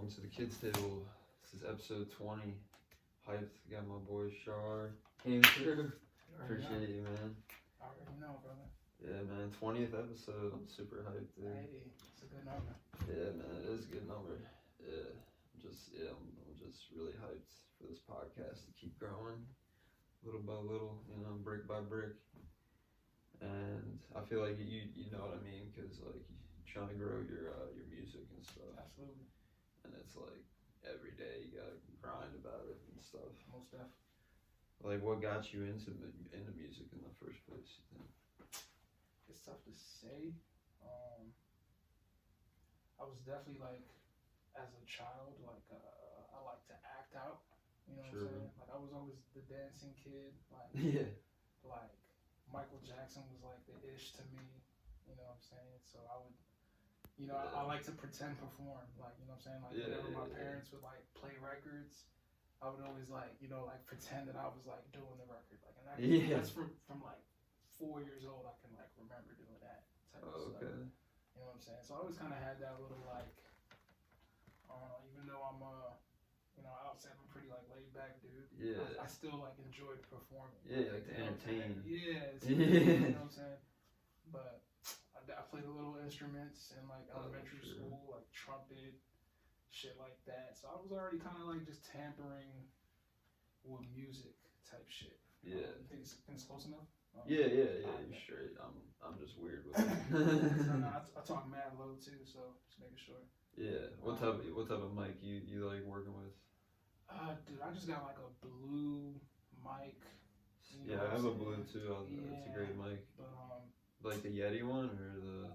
welcome to the Kids Table. This is episode 20. Hyped, got my boy Shar. Came through. Appreciate you, man. I already know, brother. Yeah, man. 20th episode. I'm super hyped, dude. Hey, it's a good number. Yeah, man. It is a good number. Yeah. I'm just really hyped for this podcast to keep growing, little by little, brick by brick. And I feel like you know what I mean, because like you're trying to grow your music and stuff. Absolutely. And it's like every day you gotta grind about it and stuff. Most definitely. Like, what got you into music in the first place, you think? It's tough to say. I was definitely like, as a child, like I like to act out. You know what I'm saying? Like I was always the dancing kid. Like Yeah. Like Michael Jackson was like the ish to me. You know what I'm saying? So I would. I like to pretend perform, like, you know what I'm saying? Like, whenever my parents would, like, play records, I would always, like, like, pretend that I was, like, doing the record. Like, and that's from, like, 4 years old, I can, like, remember doing that type of stuff. You know what I'm saying? So I always kind of had that little, like, even though I'm, I would say I'm a pretty, like, laid-back dude. Yeah. I still, like, enjoyed performing. Yeah, like to entertain. Yeah. You know what I'm saying? But I played a little instruments in like elementary school, like trumpet, shit like that. So I was already kind of like just tampering with music type shit. Yeah. Things close enough? Yeah. You're straight. I'm just weird with it. I talk mad low too, so just making sure. Yeah. What type of mic you like working with? Dude, I just got like a blue mic. Yeah, I have a blue too. It's a great mic. But like the Yeti one or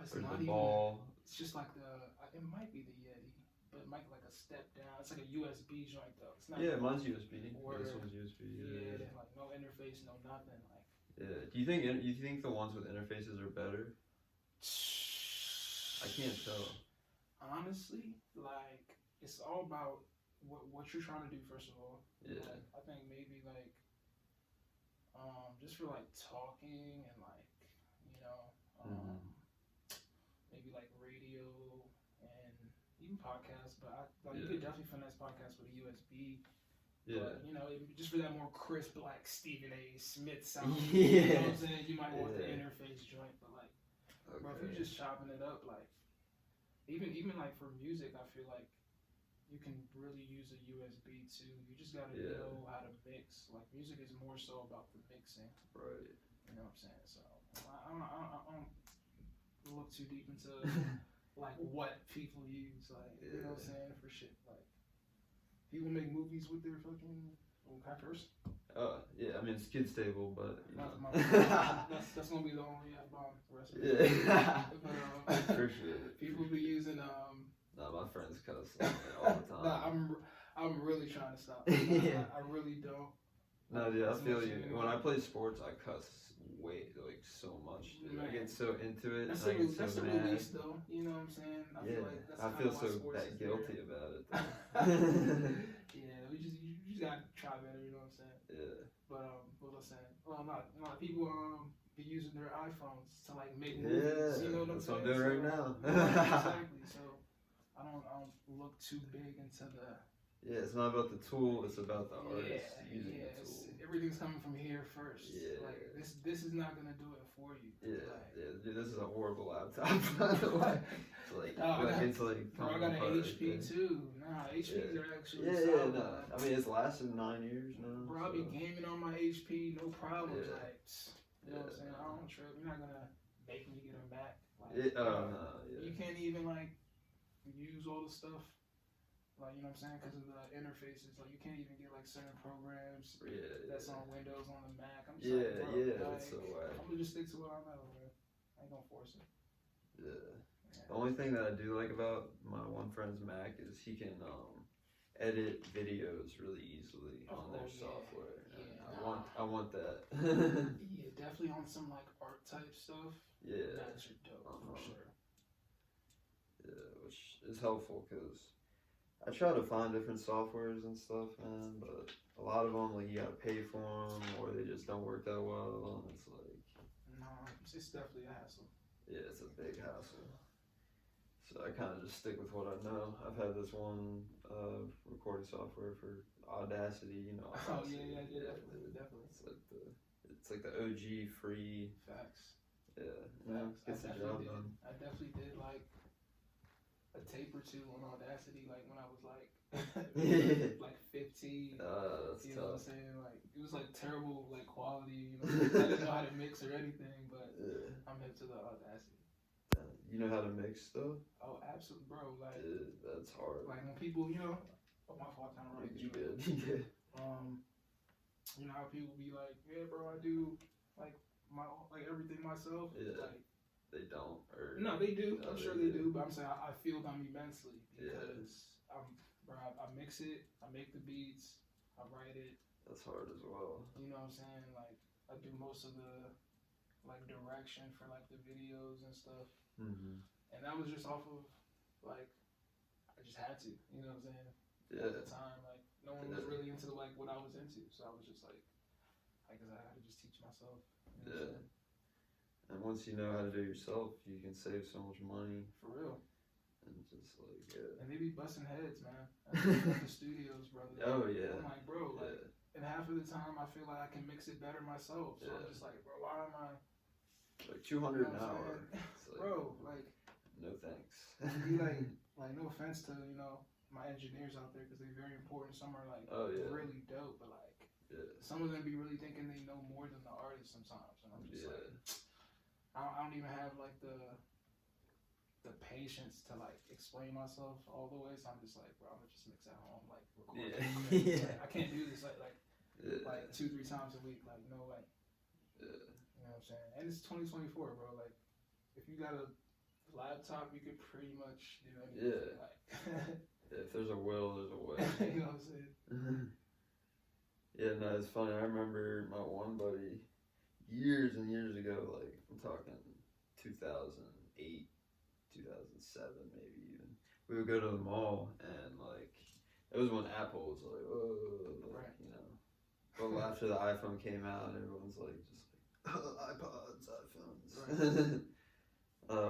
it's or not the even, ball? It's just like it might be the Yeti, but it might be like a step down. It's like a USB joint though. It's not. Yeah, mine's USB. This one's USB. Yeah, like no interface, no nothing. Like. Yeah. Do you think the ones with interfaces are better? I can't tell. Honestly, like it's all about what you're trying to do first of all. Yeah. Like, I think maybe like just for like talking and like maybe like radio and even podcasts, but you could definitely finesse podcasts with a USB. Yeah. But, just for that more crisp, like Stephen A. Smith sound. Yeah. You know what I'm saying? You might want the interface joint, but like, bro, if you're just chopping it up, like, even like for music, I feel like you can really use a USB too. You just gotta know how to mix. Like, music is more so about the mixing. Right. You know what I'm saying? So I don't look too deep into like what people use, like you know what I'm saying, for shit. Like people make movies with their fucking curse. Yeah, I mean it's Kids Table, but that's gonna be the only F-bomb the rest of it. But, appreciate it. People be using Nah, my friends cuss all the time. Nah, I'm really trying to stop. I really don't. No, dude, I feel you. When I play sports, I cuss way, like, so much. Dude. I get so into it. That's so the release, though. You know what I'm saying? I feel like that's I feel so that guilty about it. Yeah, you just gotta try better. You know what I'm saying? Yeah. But what was I saying? Well, a lot of people be using their iPhones to like make movies. You know what I'm saying? That's what I'm doing right now. Exactly. So I don't look too big into the. Yeah, it's not about the tool, it's about the artist using the tool. Everything's coming from here first. Yeah. Like, this is not gonna do it for you. Yeah, like, dude, this is a horrible laptop, by the way. I got an HP too. Nah, HPs are actually solid. I mean, it's lasted 9 years now. Bro, I'll be gaming on my HP, no problem. Yeah. Like, you know what I'm saying? I don't trip. You're not gonna make me get a Mac. Like, you can't even like use all the stuff. Like, you know what I'm saying? Because of the interfaces. Like, you can't even get, like, certain programs that's on Windows on the Mac. I'm just that's so whack. I'm going to just stick to what I know, man. I ain't going to force it. Yeah. The only thing that I do like about my one friend's Mac is he can edit videos really easily on their software. Yeah. I want that. Yeah, definitely on some, like, art type stuff. Yeah. That's your dope, for sure. Yeah, which is helpful because I try to find different softwares and stuff, man, but a lot of them, like, you gotta pay for them, or they just don't work that well, and it's like... No, it's definitely a hassle. Yeah, it's a big hassle. So I kind of just stick with what I know. I've had this one recording software for Audacity, you know. Oh Audacity. yeah, definitely. It's like the OG free. Facts. Yeah, Facts. gets the job done. I definitely did like a tape or two on Audacity, like when I was like like 15. That's you tough. know what I'm saying? Like it was like terrible like quality. You know, I didn't know how to mix or anything, but I'm hip to the Audacity. You know how to mix stuff? Oh, absolutely, bro. Like that's hard. Like when people, you know, oh my fault, I'm right. You good? You good? You know how people be like, yeah, bro, I do like everything myself. Yeah. Like they don't. Or no, they do. I'm sure they do, but I'm saying I feel them immensely because I mix it, I make the beats, I write it. That's hard as well. You know what I'm saying? Like I do most of the like direction for like the videos and stuff. Mm-hmm. And that was just off of like I just had to. You know what I'm saying? Yeah. At the time, like no one was really into like what I was into, so I was just like, I guess I had to just teach myself. You know And once you know how to do it yourself, you can save so much money. For real. And just like And they be busting heads, man. At the studios, brother. Oh yeah. I'm like, bro, like, and half of the time I feel like I can mix it better myself. So I'm just like, bro, why am I like $200 an hour? Like, bro, like, no thanks. Be like no offense to my engineers out there because they're very important. Some are like really dope, but like some of them be really thinking they know more than the artist sometimes, and I'm just like, I don't even have like the patience to like explain myself all the way. So I'm just like, bro, I'm gonna just mix at home, like record. Like, I can't do this like 2-3 times a week. Like no way. You know what I'm saying? And it's 2024, bro. Like if you got a laptop, you could pretty much do anything. Like, if there's a will, there's a way. You know what I'm saying? Yeah, no, it's funny. I remember my one buddy years and years ago, like I'm talking 2008, 2007, maybe even. We would go to the mall and like it was when Apple was like, oh, like, you know. Well, after the iPhone came out, everyone's like just like iPods, iPhones.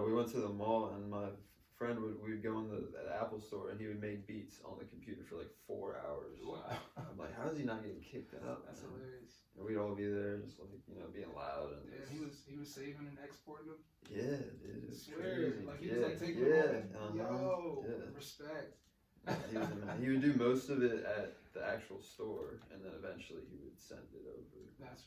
We went to the mall and my friend we'd go in the Apple store and he would make beats on the computer for like 4 hours. Wow. I'm like, how is he not getting kicked out? That's hilarious. And we'd all be there just like, you know, being loud and he was saving and exporting them. Yeah, dude. It's crazy. Like he was like taking respect. He would do most of it at the actual store and then eventually he would send it over. That's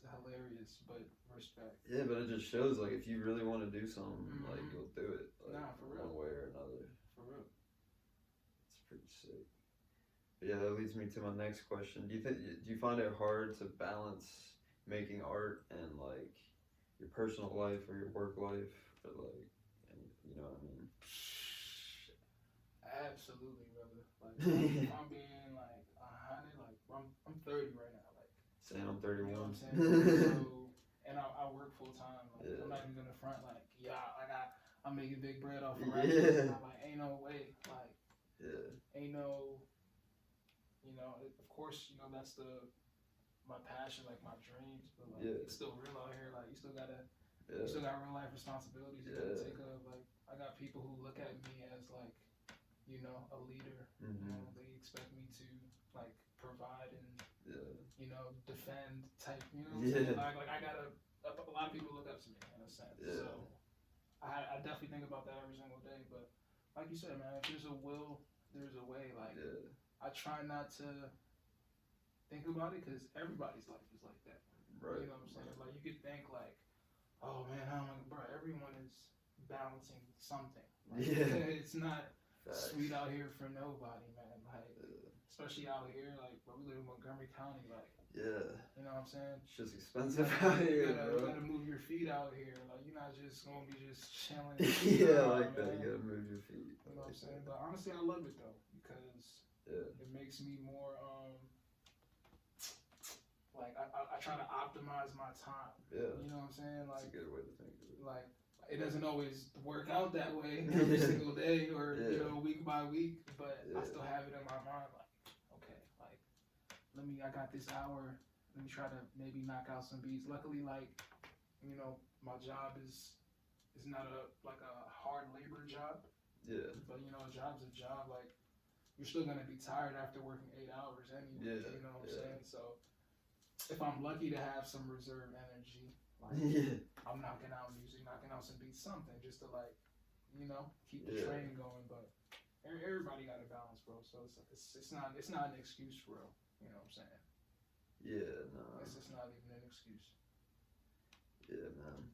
hilarious, but respect. Yeah, but it just shows like if you really want to do something, like you'll do it. Like, for real. One way or another. For real. It's pretty sick. But yeah, that leads me to my next question. Do you find it hard to balance making art and like your personal life or your work life, or like, you know what I mean? Absolutely, brother. Like if I'm being like 100, like I'm 30 right now. Like saying I'm 31. You know what I'm saying? And I work full time. Like I'm not even gonna front like I'm making big bread off of rapping. I'm like ain't no way. Like ain't no. Of course, that's my passion, like my dreams, but like it's still real out here. Like you still got real life responsibilities you gotta take of. Like I got people who look at me as like, a leader. They expect me to like provide and defend type. Like I gotta. A lot of people look up to me in a sense. So I definitely think about that every single day. But like you said, man, if there's a will, there's a way. Like I try not to think about it because everybody's life is like that. Right. You know what I'm saying? Like you could think like, oh man, bro, everyone is balancing something. Like, it's not sweet out here for nobody, man. Like especially out here, like where we live in Montgomery County, like you know what I'm saying? It's just expensive out here, you gotta move your feet out here. Like you're not just gonna be just chilling. Like that. You gotta move your feet. You know what I'm saying? But honestly, I love it though because it makes me more like I try to optimize my time. You know what I'm saying? Like that's a good way to think of it. Like it doesn't always work out that way every single day or week by week, but I still have it in my mind like, okay, like I got this hour, let me try to maybe knock out some beats. Luckily, like, my job is not a hard labor job. Yeah. But you know, a job's a job. Like you're still gonna be tired after working 8 hours anyway. Yeah. You know what I'm saying? So if I'm lucky to have some reserve energy, like I'm knocking out music, knocking out some beats, something just to like, you know, keep the train going. But everybody got a balance, bro. So it's not an excuse for real. You know what I'm saying? Yeah, no. It's just not even an excuse. Yeah, man.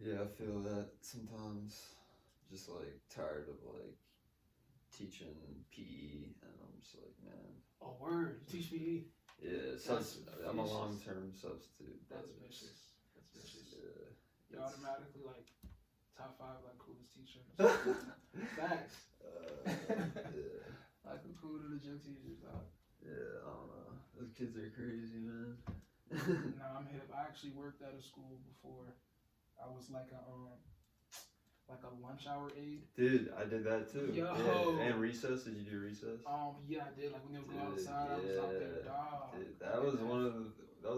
Yeah, I feel that sometimes. Just like tired of like teaching PE, and I'm just like, man. Oh, word! You teach PE? Yeah, I'm a long-term substitute. That's vicious. That's vicious. Yeah. You automatically like top 5 like coolest teacher. Facts. Yeah. Like who cool to the gym teachers, dog? Yeah, I don't know. Those kids are crazy, man. Nah, I'm hip. I actually worked at a school before. I was like a lunch hour aide. Dude, I did that too. Yo. Yeah. And recess? Did you do recess? Yeah, I did. Like when they would go outside, I was out there, dog. Dude, that was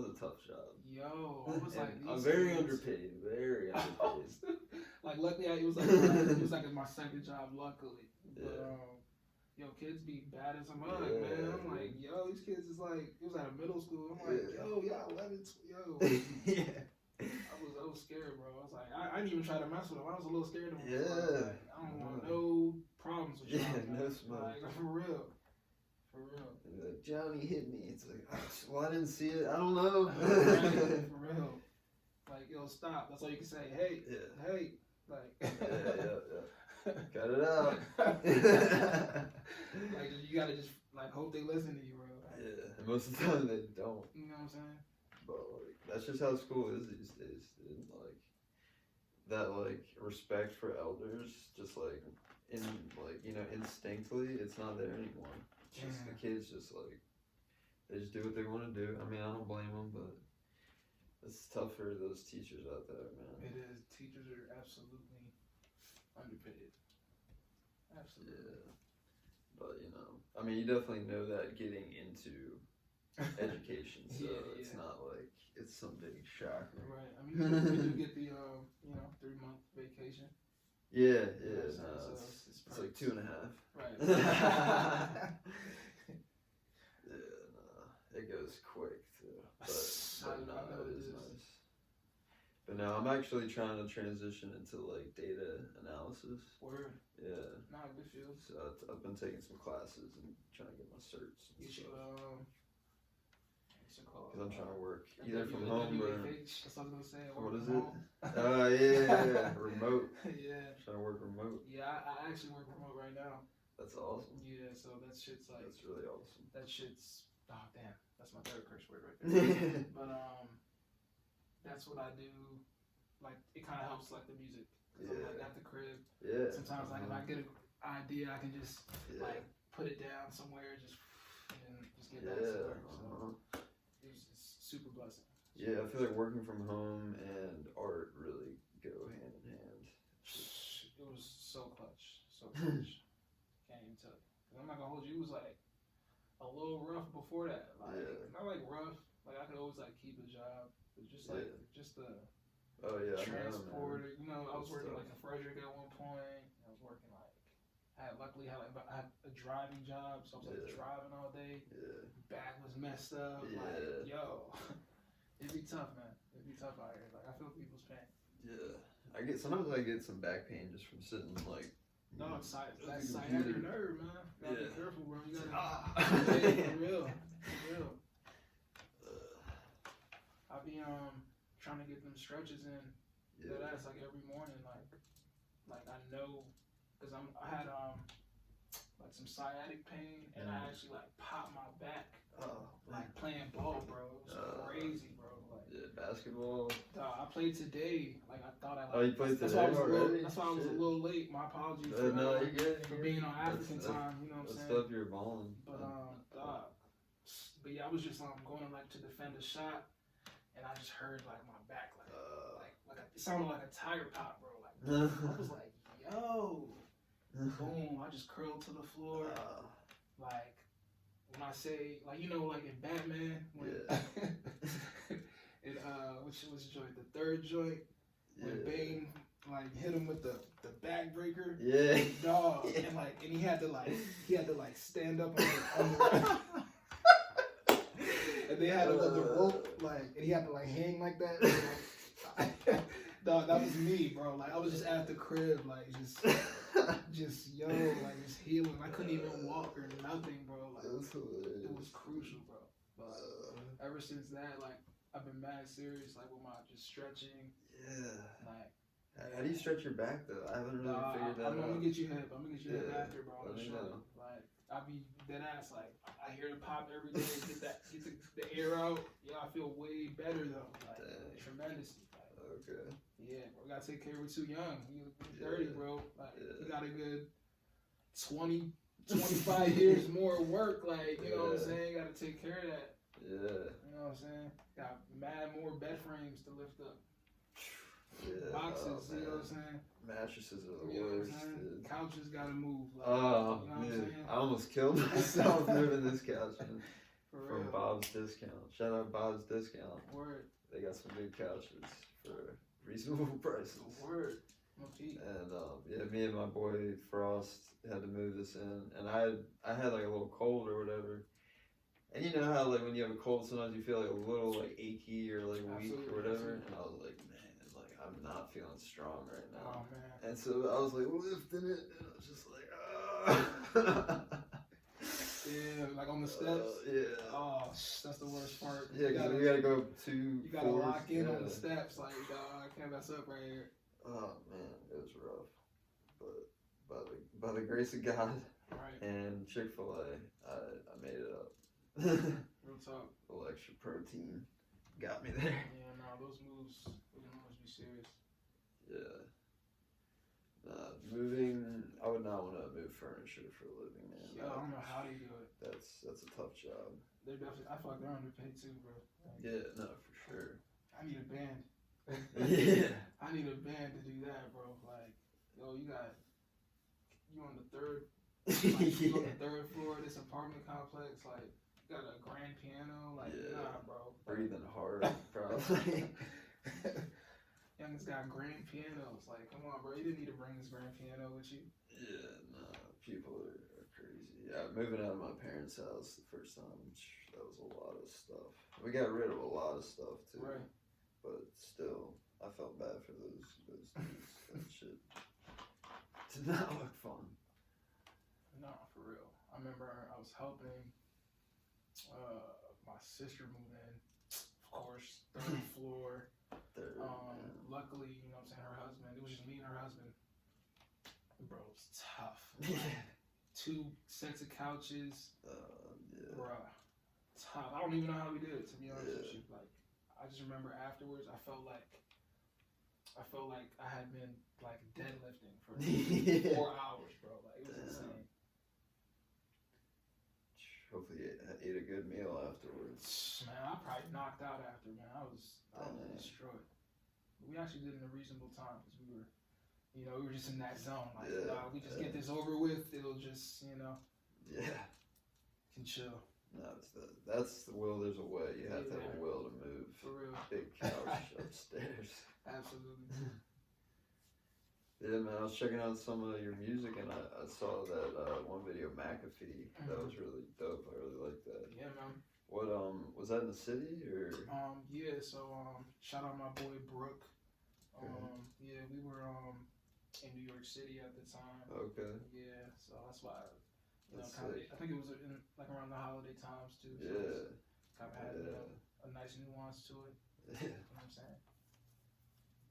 a tough job. Yo, I was like, I'm very underpaid. Very underpaid. Like luckily, it was like my second job. Luckily, but yo, kids be bad as a mug, man. I'm like, yo, these kids is like, it was at a middle school. I'm like, yo, y'all 11, yo. Yeah. I was scared, bro. I was like, I didn't even try to mess with them. I was a little scared of them. Yeah. Like, I don't want no problems with y'all. Yeah, no man. smoke. Like, for real. For real. Like, Johnny hit me. It's like, well, I didn't see it. I don't know. Right, for real. Like, yo, stop. That's all you can say. Hey. Yeah. Hey. Like. Yeah. Cut it out. Like, you gotta just, like, hope they listen to you, bro. Yeah. And most of the time they don't. You know what I'm saying? But, like, that's just how school is these days, dude. Like, that, like, respect for elders, just, like, instinctively, it's not there anymore. It's just the kids just, like, they just do what they want to do. I mean, I don't blame them, but it's tough for those teachers out there, man. It is. Teachers are absolutely underpaid. Absolutely. Yeah. But, I mean, you definitely know that getting into education, so it's not like it's some big shocker. Right. I mean, you do get the 3-month vacation. Yeah, so it's like 2.5. Right. Yeah, no, it goes quick too. But no, it is nice. But now I'm actually trying to transition into like data analysis. Word. Yeah. Not a good field. So I've been taking some classes and trying to get my certs. You should because I'm trying to work either from home or. That's what I was gonna say. What is it? Yeah, remote. Yeah. Trying to work remote. Yeah, I actually work remote right now. That's awesome. Yeah, so that shit's like. That's really awesome. That shit's. Oh damn, that's my third curse word right there. But that's what I do. Like it kind of helps like the music. Cause I'm like at the crib. Yeah. Sometimes like if I get an idea, I can just like put it down somewhere, and just get back to work. So it's super blessing. Yeah, I feel like working from home and art really go hand in hand. It was so clutch, so clutch. Can't even tell you. Cause I'm not gonna hold you. It was like a little rough before that. Like not like rough. Like I could always like keep a job, but just like just the transporter. I was working like in Frederick at one point. I was working like I had a driving job, so I was like driving all day. Yeah. Back was messed up. Like yo, it'd be tough, man. It'd be tough out here. Like I feel people's pain. Yeah. Sometimes I get some back pain just from sitting like. No, that's sciatic nerve, man. You gotta be careful, bro. You gotta for real. I be trying to get them stretches in. Yeah. That's like every morning, like I know, cause I had like some sciatic pain, and I actually like popped my back. Like playing ball, bro. It was crazy, bro. Like basketball. I played today. Like I thought I. Like, oh, you played today already? That's why I was a little late. My apologies for being on African time. You know what I'm saying? Stuff you're balling. But yeah, I was just going like to defend a shot, and I just heard like my back like it sounded like a tire pop, bro. Like I was like, yo, boom! I just curled to the floor, like. When I say, like, like in Batman, when which was joint, the third joint, when Bane like hit him with the backbreaker. Yeah. Dog. Yeah. And he had to stand up on the and they had to let the rope and he had to hang like that. Dog, that was me, bro. Like I was just at the crib, just healing. I couldn't even walk or nothing, bro. Like it was crucial, bro. But ever since that, I've been mad serious, with my just stretching. Yeah. How do you stretch your back though? I haven't really figured that out. I'm gonna get you hip. I'm gonna get you hip after, bro. Let me know. I be dead ass. I hear the pop every day. Get the air out. Yeah, I feel way better though. Tremendously. Okay. Yeah, bro. Gotta take care of it too young. You 30, bro. You got a good 20, 25 years more work. You know what I'm saying? Gotta take care of that. Yeah. You know what I'm saying? Got mad more bed frames to lift up. Yeah. Boxes, you know what I'm saying? Mattresses are the worst. Couches gotta move. You know what I'm saying? I almost killed myself moving this couch from Bob's Discount. Shout out Bob's Discount. Word. They got some good couches for reasonable prices. Word. And me and my boy Frost had to move this in, and I had a little cold or whatever. And you know how when you have a cold, sometimes you feel a little achy or weak or whatever. And I was like, man, I'm not feeling strong right now. Oh man. And so I was lifting it, and I was just ah. Yeah, on the steps. Yeah. Oh, that's the worst part. Yeah, because we gotta go to. You gotta lock in on the steps. I can't mess up right here. Oh man, it was rough, but by the grace of God and Chick-fil-A, I made it up. Real talk. A little extra protein got me there. Yeah, no, those moves be serious. Yeah. Moving, I would not want to move furniture for a living, man. Yeah, I don't know how they do it. That's a tough job. They're definitely. I feel like they're underpaid too, bro. Yeah, no, for sure. I need a band. Yeah. I need a band to do that, bro. You on the third. You on the third floor of this apartment complex. You got a grand piano. Nah, bro. Breathing hard, probably. Young's got grand pianos. Come on, bro. You didn't need to bring this grand piano with you. Yeah, no. People are crazy. Yeah, moving out of my parents' house the first time, that was a lot of stuff. We got rid of a lot of stuff too. Right. But still, I felt bad for those dudes. That shit did not look fun. No, for real. I remember I was helping my sister move in. Of course, third floor. Luckily, you know what I'm saying, her husband, it was just me and her husband. Bro, it was tough. 2 sets of couches. Yeah. Bruh, tough. I don't even know how we did it, to be honest with you. I just remember afterwards, I felt like I had been deadlifting for 4 hours, bro. It was insane. Hopefully you ate a good meal afterwards. Man, I probably knocked out after, man. I was destroyed. We actually did it in a reasonable time because we were just in that zone. We just get this over with. It'll just, Yeah. Can chill. No, that's the will. There's a way. You have to have a will to move. For real. Big couch upstairs. Absolutely. Yeah, man. I was checking out some of your music, and I saw that one video, McAfee. That was really dope. I really liked that. Yeah, man. What was that in the city or? Yeah. So shout out my boy Brooke. Yeah, we were in New York City at the time. Okay. Yeah, so that's why I think it was around the holiday times too. So Yeah. Kind of had a nice nuance to it. Yeah. You know what I'm saying?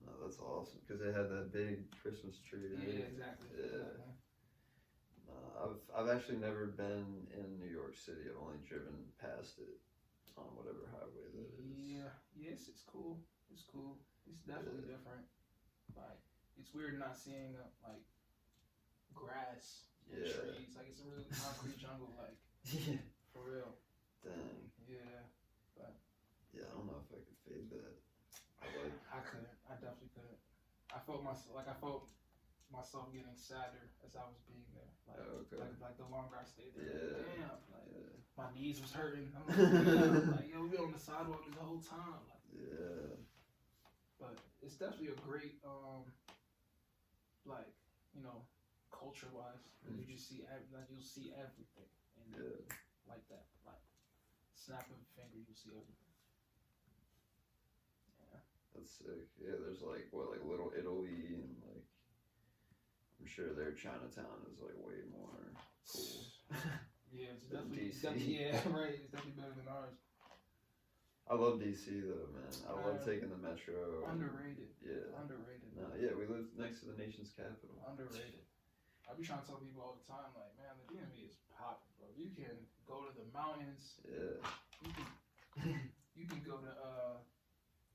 No, that's awesome because they had that big Christmas tree. Right? Yeah, exactly. Yeah. I've actually never been in New York City. I've only driven past it on whatever highway that is. Yeah. Yes, it's cool. It's cool. It's definitely different. It's weird not seeing grass and trees. It's a really concrete jungle. Yeah. For real. Dang. Yeah. But. Yeah, I don't know if I could fade that. I couldn't. I definitely couldn't. I felt myself getting sadder as I was being there. The longer I stayed there. Yeah. Damn. My knees was hurting. I'm we've been on the sidewalk this whole time. Yeah. But it's definitely a great like culture wise. You just see you'll see everything and like that. Like snap of a finger, you'll see everything. Yeah. That's sick. Yeah, there's like Little Italy and like I'm sure their Chinatown is like way more cool. Yeah, it's definitely DC. yeah, right. It's definitely better than ours. I love DC though, man. I love taking the metro. Underrated. Yeah. Underrated. No, yeah, we live next to the nation's capital. Underrated. I be trying to tell people all the time, like, man, the DMV is popping, bro. You can go to the mountains. Yeah. You can go to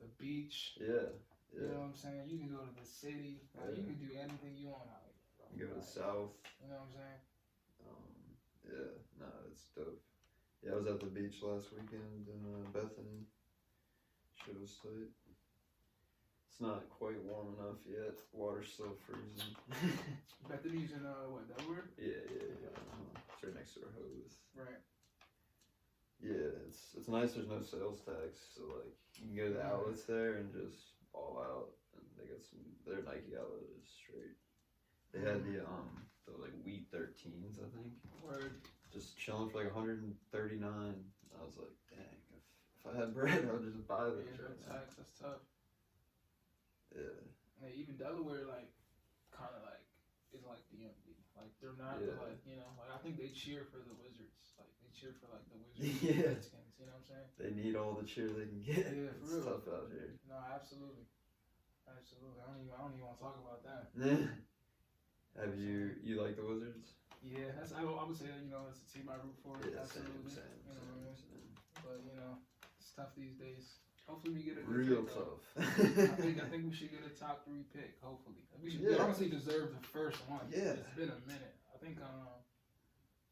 the beach. Yeah. You know what I'm saying? You can go to the city. Like, you can do anything you want out here, bro. You go to the south. You know what I'm saying? Yeah. No, it's dope. Yeah, I was at the beach last weekend in Bethany. Shit was tight. It's not quite warm enough yet. Water's still freezing. Bethany's in what, Delaware? Yeah. It's right next to our hose. Right. Yeah, it's nice. There's no sales tax, so like you can go to the outlets there and just ball out. And they got their Nike outlet is straight. They had the like wheat 13s, I think. Word. Just chilling for like 139. I was like, dang, if I had bread, I would just buy this. Yeah, tax, that's tough. Yeah. And even Delaware, like, kind of like, is like DMV. Like, they're not, like, like, I think they cheer for the Wizards. Like, they cheer for, like, the Wizards and the Redskins, you know what I'm saying? They need all the cheer they can get. Yeah, for it's real. tough out here. No, absolutely. Absolutely. I don't even want to talk about that. Have you like the Wizards? Yeah, I would say that, it's a team I root for. Yeah, absolutely. Same. But, it's tough these days. Hopefully we get a good real pick, tough. I think we should get a top 3 pick, hopefully. We should honestly deserve the first one. Yeah. It's been a minute. I think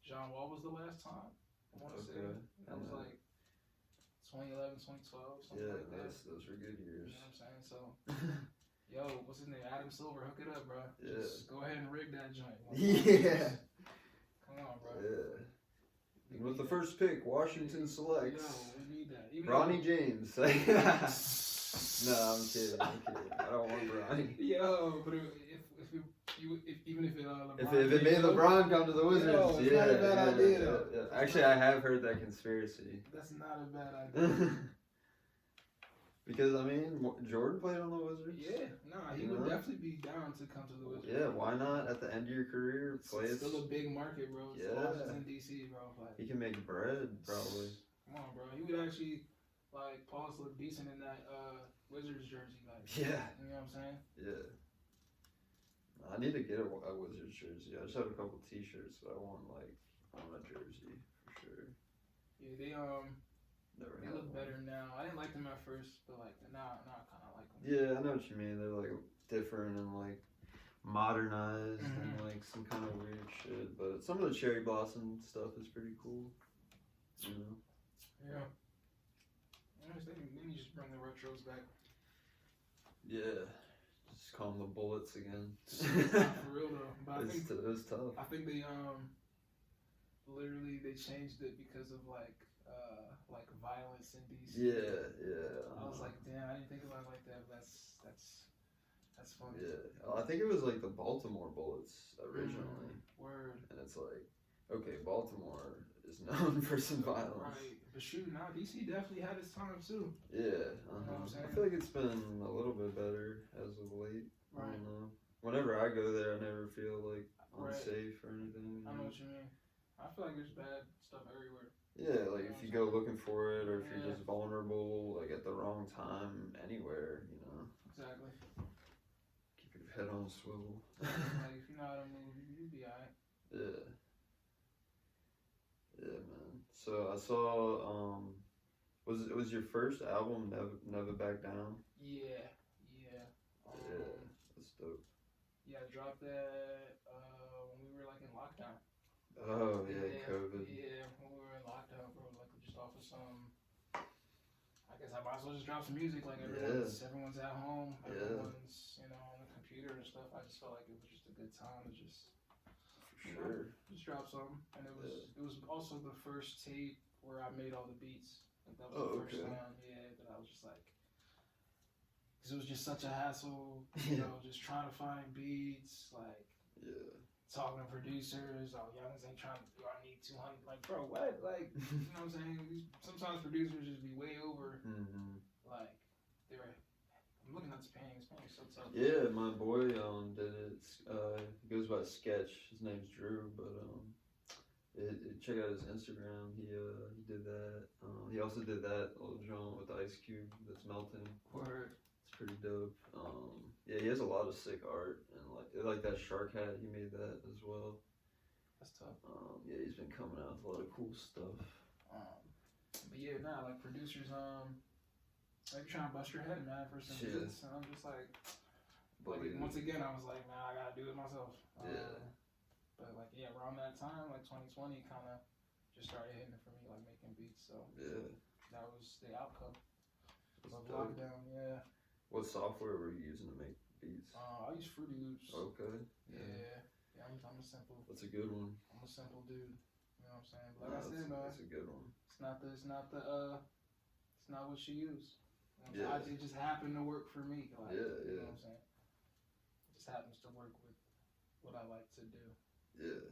John Wall was the last time. I want to say. That was like 2011, 2012, something like that. Those were good years. You know what I'm saying? So, yo, what's his name? Adam Silver, hook it up, bro. Yeah. Just go ahead and rig that joint. Yeah. Come on, bro. Yeah. And with the first pick, Washington selects. Yo, we need that. Ronnie James. No, I'm kidding. I don't want Ronnie. Yo, but even if it made LeBron come to the Wizards, it's not a bad idea. Yeah. Actually, I have heard that conspiracy. That's not a bad idea. Because, I mean, Jordan played on the Wizards. Yeah, he would definitely be down to come to the Wizards. Yeah, why not? At the end of your career, play it's still a big market, bro. It's in DC, bro. Like, he can make bread, probably. Come on, bro. He would actually, Paul's look decent in that Wizards jersey. Like, yeah. You know what I'm saying? Yeah. I need to get a Wizards jersey. I just have a couple T-shirts, but I want a jersey for sure. Yeah, they look better now. I didn't like them at first, but now I kind of like them. Yeah, I know what you mean. They're different and modernized and some kind of weird shit. But some of the cherry blossom stuff is pretty cool. You know. Yeah. They need to just bring the retros back. Yeah. Just call them the Bullets again. For real though, but it was tough. I think they literally they changed it because of violence in DC. Yeah. I was like, damn, I didn't think about it like that. But that's funny. Yeah, I think it was the Baltimore Bullets originally. Word. And it's okay, Baltimore is known for some violence. Right, but shoot, now DC definitely had its time too. Yeah, You know what I'm saying? I feel like it's been a little bit better as of late. Right. I don't know. Whenever I go there, I never feel unsafe or anything. I know what you mean. I feel like there's bad stuff everywhere. Yeah, if you go looking for it, or if you're just vulnerable, at the wrong time, anywhere, Exactly. Keep your head on a swivel. If you know how to move, you'll be alright. Yeah. Yeah, man. So I saw, was your first album Never Back Down? Yeah. Yeah, that's dope. Yeah, I dropped that when we were in lockdown. Oh yeah, COVID. Yeah, when we were in lockdown, bro, just off of some. I guess I might as well just drop some music. Everyone's at home, everyone's on the computer and stuff. I just felt like it was just a good time to just. For sure. Just drop something, and it was also the first tape where I made all the beats. That was the first time, that I was just Because it was just such a hassle, you know, just trying to find beats, like, talking to producers. Oh, y'all ain't trying to, I need 200. Like, bro, what? Like, you know what I'm saying? Sometimes producers just be way over. Like, I'm looking at his painting. His painting's so tough. Yeah, my boy did it. He goes by Sketch. His name's Drew, but check out his Instagram. He did that. He also did that little joint with the ice cube that's melting. Word. It's pretty dope. Yeah, he has a lot of sick art, and like that shark hat. He made that as well. That's tough. Yeah, he's been coming out with a lot of cool stuff. But yeah, nah, like producers, like trying to bust your head, man, for some beats. And I'm just like once again, I was like, man, I gotta do it myself. But like, yeah, around that time, like 2020, kind of just started hitting it for me, like making beats. So that was the outcome of lockdown. Yeah. What software were you using to make beats? I use Fruity Loops. Okay. Yeah. I'm a simple. That's a good one. I'm a simple dude. You know what I'm saying? Like I said, man, that's a good one. It's not what you use. You know it just happened to work for me. Like, you know what I'm saying? It just happens to work with what I like to do. Yeah.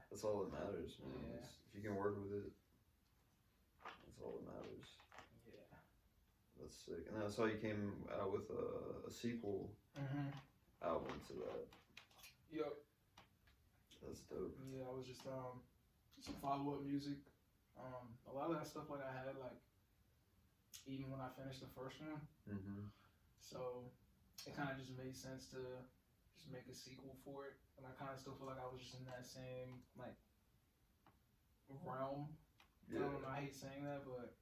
That's all that matters, man. Yeah. If you can work with it, that's all that matters. Yeah. That's sick. And I saw you came out with a sequel album to that. Yep. That's dope. Yeah, I was just some follow-up music. A lot of that stuff like I had like even when I finished the first one. So it kind of just made sense to just make a sequel for it, and I kind of still feel like I was just in that same like realm. I don't know, I hate saying that, but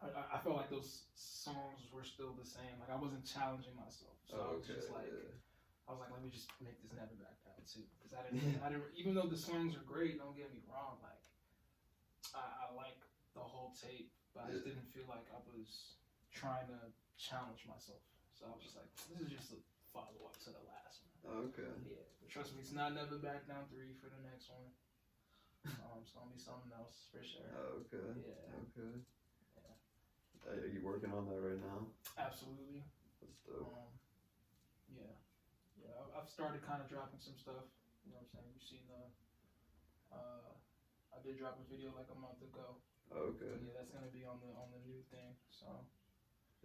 I felt like those songs were still the same. Like I wasn't challenging myself, so I was just like, I was like, let me just make this Never Back Down too, because I didn't. Even though the songs are great, don't get me wrong, like I like the whole tape, but I just didn't feel like I was trying to challenge myself. So I was just like, this is just a follow-up to the last one. Okay. Yeah, but trust me, it's not Never Back Down 3 for the next one. It's gonna be something else for sure. Okay. Yeah. Okay. Are you working on that right now? Absolutely. That's dope. Yeah. I've started kind of dropping some stuff. You know what I'm saying? You've seen I did drop a video like a month ago. Okay. But yeah, that's gonna be on the new thing. So.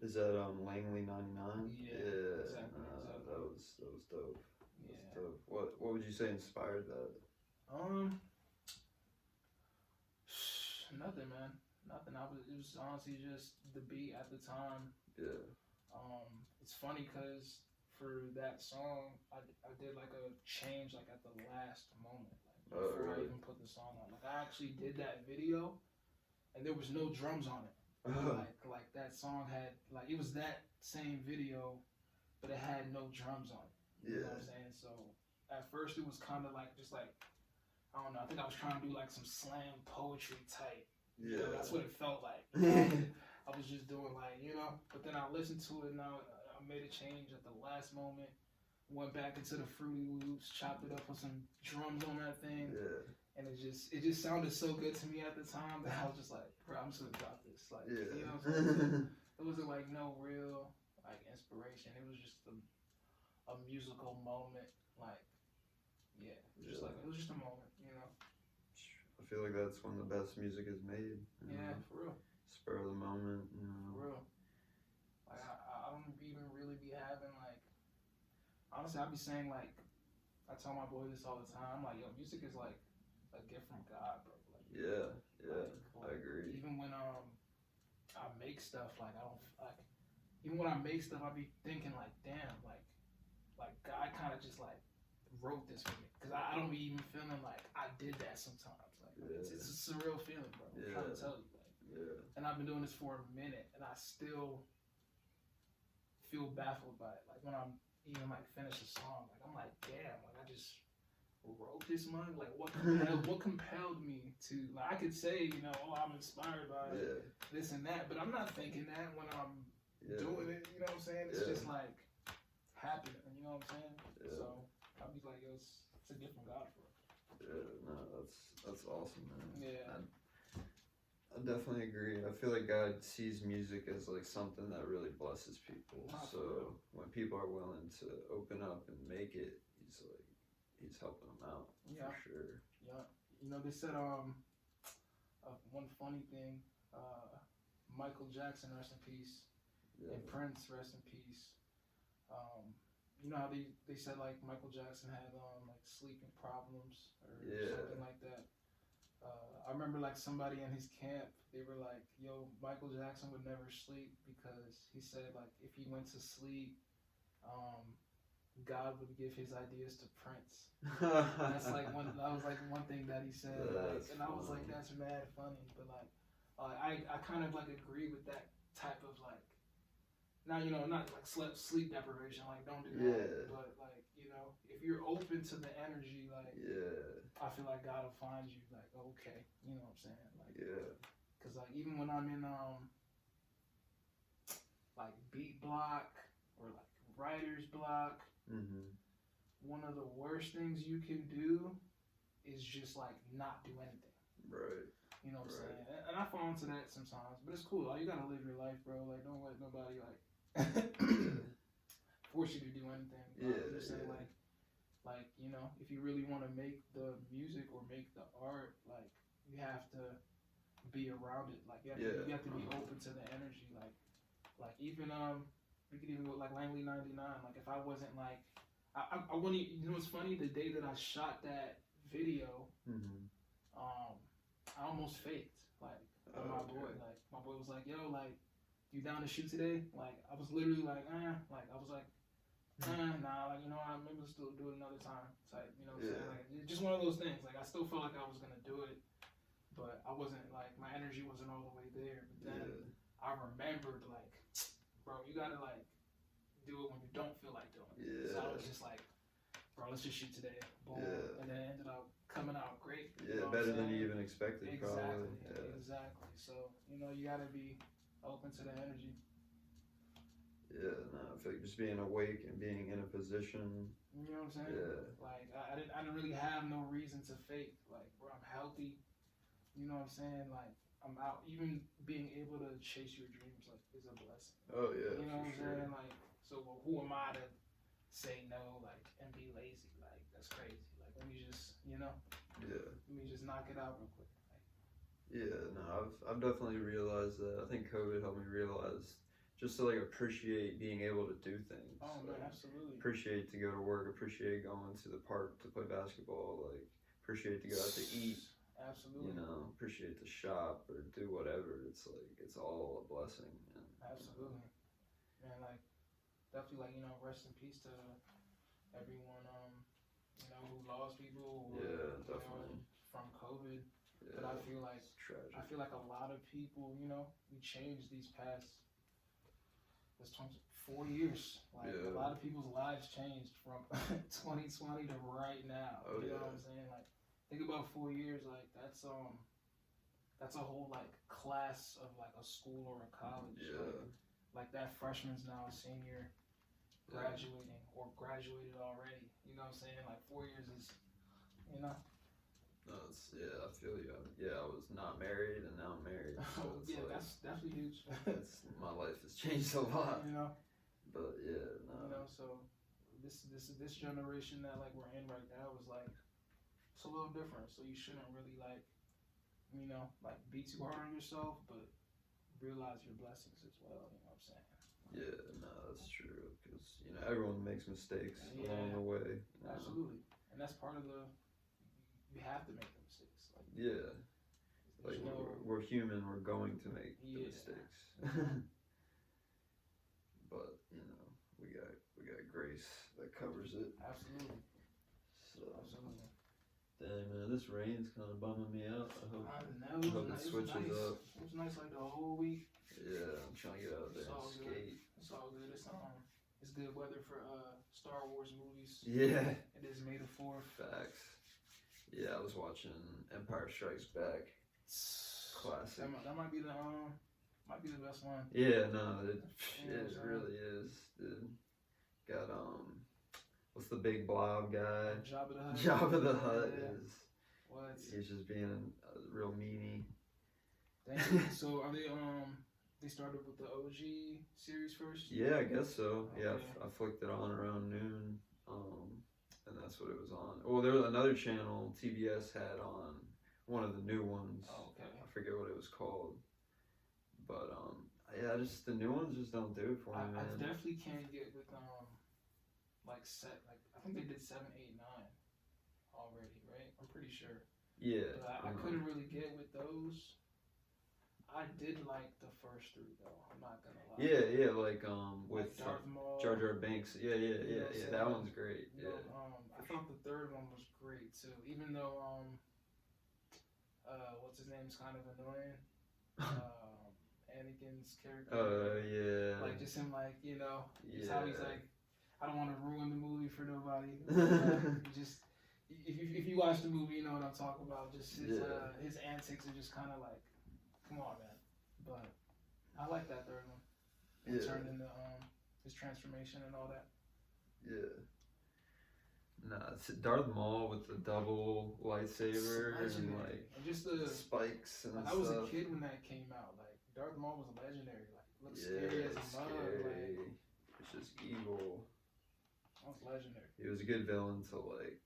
Is that Langley 99? Yeah. Exactly. That was dope. Yeah. That's dope. What would you say inspired that? Nothing, man. Nothing. It was honestly just the beat at the time. Yeah. It's funny because for that song, I did like a change like at the last moment, like before I even put the song on. Like I actually did that video, and there was no drums on it. Like that song had like it was that same video, but it had no drums on it. You know what I'm saying? So at first it was kind of like just like I don't know. I think I was trying to do like some slam poetry type. Yeah. You know, that's what it felt like. You know? I was just doing like, you know, but then I listened to it and I made a change at the last moment. Went back into the Fruity Loops, chopped it up with some drums on that thing. Yeah. And it just sounded so good to me at the time that I was just like, bro, I'm just gonna drop this. Like, you know what I'm saying? It wasn't like no real like inspiration. It was just a musical moment. Like, yeah, just like it was just a moment, you know. I feel like that's when the best music is made. Yeah, for real. Spur of the moment, you know. For real. Like I don't even really be having like. Honestly, I'd be saying like, I tell my boy this all the time. Like, yo, music is like a gift from God, bro. Like, yeah, like, I agree. Even when I make stuff, like I don't like. Even when I make stuff, I be thinking like, damn, like God kind of just like wrote this for me, because I don't be even feeling like I did that sometimes. Like it's a surreal feeling, bro. I'm trying to tell you. Like, and I've been doing this for a minute, and I still feel baffled by it. Like when I'm even like finish a song, like I'm like, damn, like I just wrote this much. Like what compelled me to? Like I could say, you know, oh, I'm inspired by this and that, but I'm not thinking that when I'm doing it. You know what I'm saying? It's just like happening. You know what I'm saying? So I'll be like, yo, it's a gift from God for it. Yeah, no, that's awesome, man. Yeah. I I definitely agree. I feel like God sees music as like something that really blesses people. So when people are willing to open up and make it, he's helping them out for sure. Yeah. You know, they said one funny thing. Michael Jackson, rest in peace, and Prince, rest in peace. You know how they said like Michael Jackson had like sleeping problems or something like that. I remember like somebody in his camp, they were like, "Yo, Michael Jackson would never sleep because he said like if he went to sleep, God would give his ideas to Prince." That's like that was like one thing that he said, like, and I was like, "That's mad funny," but like, I kind of like agree with that type of like. Now, you know, not like sleep deprivation, like don't do that. But like, you know, if you're open to the energy, like, I feel like God will find you. Like, okay, you know what I'm saying? Like, because like even when I'm in like beat block or like writer's block, one of the worst things you can do is just like not do anything. Right. You know what I'm saying? And I fall into that sometimes, but it's cool. Like, you gotta live your life, bro. Like, don't let nobody like force you to do anything. You're saying like you know, if you really want to make the music or make the art, like you have to be around it. Like you have to be open to the energy. Like even we could even go like Langley 99. Like if I wasn't like I wouldn't. You know what's funny? The day that I shot that video, I almost faked. Like my boy. Like my boy was like, "Yo, like." You down to shoot today? Like, I was literally like, like, I was like, nah, like, you know, maybe we'll still do it another time, type, you know what I'm saying? Like, just one of those things. Like, I still felt like I was gonna do it, but I wasn't, like, my energy wasn't all the way there. But then I remembered, like, bro, you gotta, like, do it when you don't feel like doing it. So I was just like, bro, let's just shoot today. Boom. And then it ended up coming out great. Better than you even expected, exactly, probably. Exactly. So, you know, you gotta be open to the energy. I feel like just being awake and being in a position. You know what I'm saying? Like I didn't really have no reason to fake. Like, bro, I'm healthy. You know what I'm saying? Like I'm out. Even being able to chase your dreams like is a blessing. Oh yeah. You know what I'm sure. saying? Like, so who am I to say no? Like and be lazy? Like that's crazy. Like let me just let me just knock it out real quick. I've definitely realized that. I think COVID helped me realize just to like appreciate being able to do things. Oh man, absolutely. Appreciate to go to work. Appreciate going to the park to play basketball. Like appreciate to go out to eat. Absolutely. You know, appreciate to shop or do whatever. It's like it's all a blessing. Man. Absolutely. Man, like definitely like rest in peace to everyone who lost people. Definitely. From COVID. But I feel like a lot of people, we changed these past 4 years. Like a lot of people's lives changed from 2020 to right now. You know what I'm saying? Like think about 4 years. Like that's a whole like class of like a school or a college. Like that freshman's now a senior, graduating or graduated already. You know what I'm saying? Like 4 years is, No, I feel you. I was not married and now I'm married. So that's definitely huge. My life has changed a lot. But so this generation that like we're in right now is like it's a little different. So you shouldn't really like like be too hard on yourself, but realize your blessings as well. You know what I'm saying? That's true. Because everyone makes mistakes along the way. Absolutely, and that's part of the. You have to make the mistakes. Like we're human. We're going to make the mistakes. But we got grace that covers it. Absolutely. Absolutely. Dang man, this rain's kind of bumming me out. I hope it switches up. It was nice like the whole week. I'm trying to get out there and skate. It's all good. It's good weather for Star Wars movies. Yeah. It is May the 4th. Facts. I was watching Empire Strikes Back. Classic. That might be the best one. It really is, dude. Got what's the big blob guy? Jabba the Hutt. Is. What? He's just being a real meanie. Dang. So are they started with the OG series first? Yeah, I guess so. Okay. Yeah, I flicked it on around noon, and that's what it was on. Well, there was another channel TBS had on one of the new ones. Oh, okay. I forget what it was called, but yeah, just the new ones just don't do it for me, I man. definitely can't get with like I think they did 7, 8, 9 already, right? I'm pretty sure. Yeah. But I couldn't really get with those. I did like the first 3 though. I'm not gonna lie. Yeah, like with Darth Maul, Jar Jar Binks. Yeah. That one's great. You know, I thought the third one was great too. Even though what's his name's kind of annoying. Anakin's character. Yeah. Like just him, like just Yeah. how he's like, I don't want to ruin the movie for nobody. Just if you watch the movie, you know what I'm talking about. Just his antics are just kind of like, come on, man. But I like that third one. It turned into his transformation and all that. Yeah. Nah, it's Darth Maul with the double lightsaber and like just the spikes and I stuff. was a kid when that came out. Like Darth Maul was legendary. Like looked scary as a mug. Like, it's just evil. That was legendary. He was a good villain to like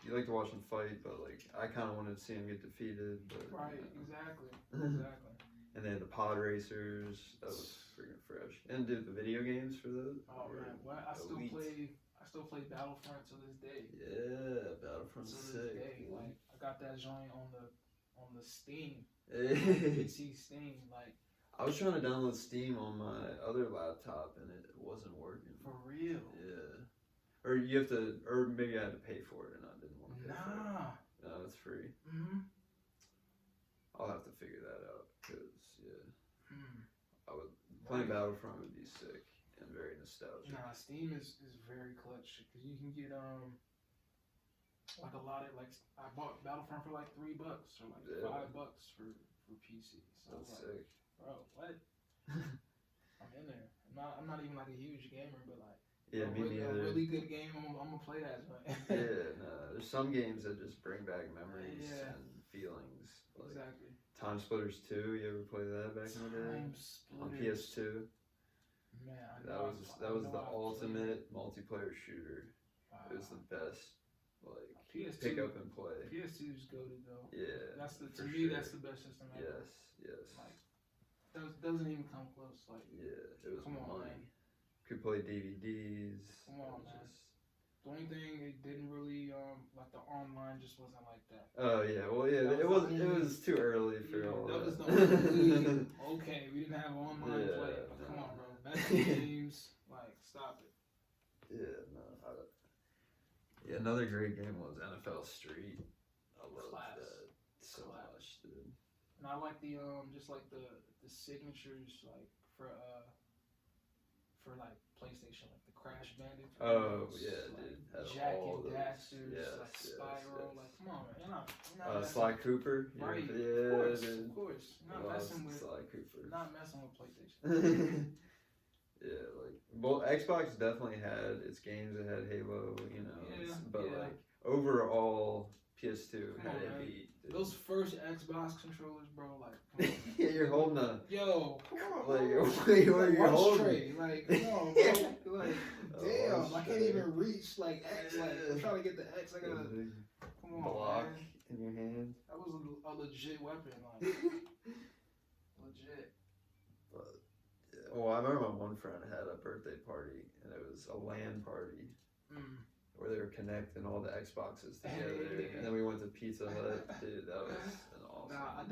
you like to watch him fight, but like I kind of wanted to see him get defeated. But, right, exactly. And they had the pod racers. That was freaking fresh. And did the video games for those? Oh man, well, I still play Battlefront to this day. Yeah, Battlefront's sick. Like I got that joint on the Steam. Hey. PC Steam. Like I was trying to download Steam on my other laptop and it wasn't working. For real? Yeah. Or you have to, or maybe I had to pay for it and I didn't want to pay for it. No, it's free. Mm-hmm. I'll have to figure that out because playing Battlefront would be sick and very nostalgic. Nah, Steam is very clutch because you can get like a lot of like I bought Battlefront for like $3 or like $5 for PC. So that's like, sick, bro. What? I'm in there. I'm not even like a huge gamer, but like me neither. A really good game. I'm gonna play that. There's some games that just bring back memories and feelings. Like exactly. Time Splitters 2. You ever play that back in the day? On PS2. Man, that was the ultimate multiplayer shooter. Wow. It was the best. Like PS2, pick up and play. PS2 is goated though. Yeah. That's to me that's the best system ever. Yes. Like doesn't even come close. Like it was come on, money. Man. Could play DVDs. Come on, man. The only thing it didn't really like the online just wasn't like that. Oh yeah, well it was too early for all that. That was the only okay, we didn't have online play, but come on, bro. Best games, like stop it. Yeah, no. Another great game was NFL Street. I love that so much, dude. And I like the just like the signatures like for like PlayStation, like the Crash Bandicoot. Oh yeah, like dude. Jack and Daxter's, like Spyro, like come on, man. You're not Sly Cooper. Right. Yeah, of course. You're not messing with Sly Cooper. Not messing with PlayStation. Yeah, like well, Xbox definitely had its games. It had Halo, like overall, PS2 had it beat. Those first Xbox controllers, bro, like yeah, you're holding a come on, like you're holding tray. Like come on, bro. Like damn, I can't even reach like X. Like I'm trying to get the X. I gotta come on, block man. in your hand. That was a legit weapon, like legit. But well, I remember my one friend had a birthday party, and it was a LAN party. Where they were connecting all the Xboxes together, and then we went to Pizza Hut. Dude, that was an awesome. Nah, I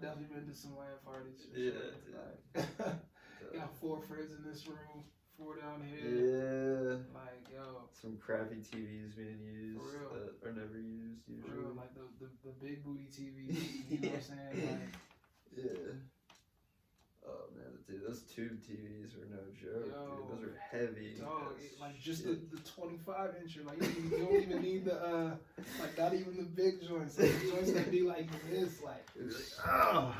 definitely been to some LAN parties. For sure. Like, got 4 friends in this room, 4 down here. Yeah. Like yo. Some crappy TVs being used that are never used usually. For real, like the big booty TVs. You know what I'm saying? Like, yeah. Oh man, dude, those tube TVs were no joke, dude. Those are heavy. Dog, like just the 25-incher, like you don't even need the like not even the big joints. Like the joints that be like this, like. Oh.